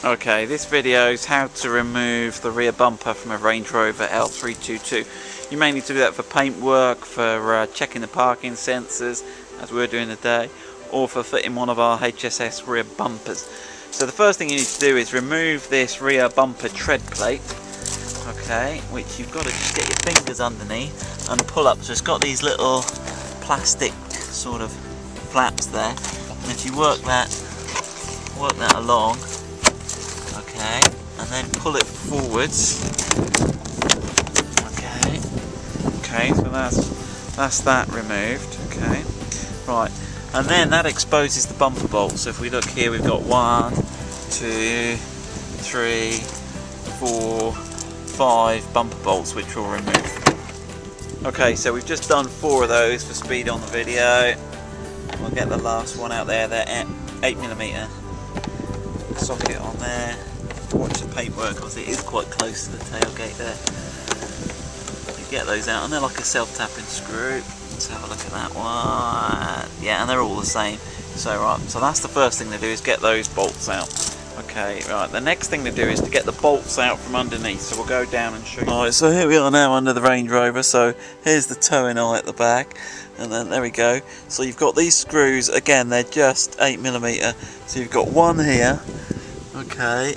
Okay, this video is how to remove the rear bumper from a Range Rover L322. You may need to do that for paintwork, for checking the parking sensors, as we're doing today, or for fitting one of our HSS rear bumpers. So the first thing you need to do is remove this rear bumper tread plate, okay, which you've got to just get your fingers underneath and pull up. So it's got these little plastic sort of flaps there, and if you work that along, okay, and then pull it forwards. Okay, so that's that removed. Okay, right, and then that exposes the bumper bolts. So if we look here, we've got 1, 2, 3, 4, 5 bumper bolts which we'll remove. Okay, so we've just done 4 of those for speed on the video. We'll get the last one out there. They're 8mm socket on there. Watch the paintwork because it is quite close to the tailgate there. You get those out and they're like a self-tapping screw. Let's have a look at that one. Yeah, and they're all the same. So right, so that's the first thing to do, is get those bolts out. Okay, right, the next thing to do is to get the bolts out from underneath. So we'll go down and show you. Alright, so here we are now under the Range Rover. So here's the towing eye at the back. And then there we go. So you've got these screws, again they're just 8mm. So you've got one here, okay,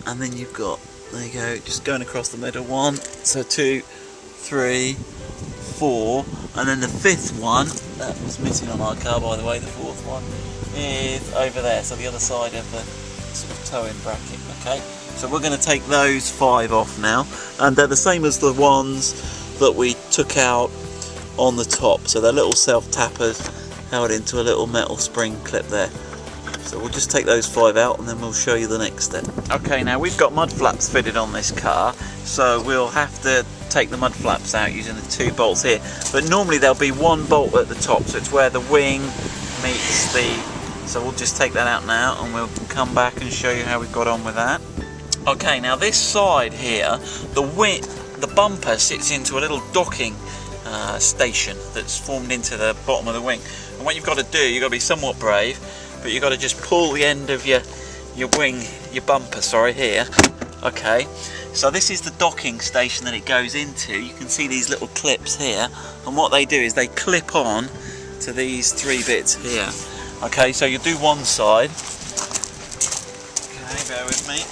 and then you've got, there you go, just going across the middle, 1, so 2, 3, 4, and then the 5th one, that was missing on our car by the way, the 4th one is over there, so the other side of the sort of towing bracket, okay. So we're going to take those 5 off now, and they're the same as the ones that we took out on the top, so they're little self-tappers held into a little metal spring clip there. So we'll just take those 5 out and then we'll show you the next step. Okay, now we've got mud flaps fitted on this car, so we'll have to take the mud flaps out using the 2 bolts here, but normally there'll be 1 bolt at the top, so it's where the wing meets the, so we'll just take that out now and we'll come back and show you how we've got on with that. Okay, now this side here, the bumper sits into a little docking station that's formed into the bottom of the wing, and what you've got to do, you've got to be somewhat brave, but you've got to just pull the end of your bumper, sorry, here. Okay, so this is the docking station that it goes into. You can see these little clips here, and what they do is they clip on to these 3 bits here. Okay, so you do one side. Okay, bear with me.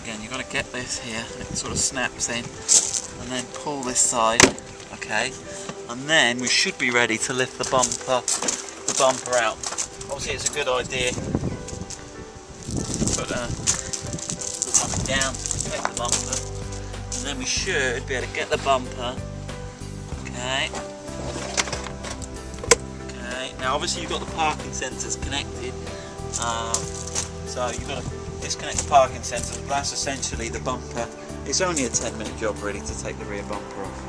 Again, you've got to get this here, it sort of snaps in, and then pull this side, okay, and then we should be ready to lift the bumper out. Obviously it's a good idea to put something down to protect the bumper, and then we should be able to get the bumper, okay, now obviously you've got the parking sensors connected, so you've got to disconnect the parking sensors, but that's essentially the bumper. It's only a 10-minute job really to take the rear bumper off.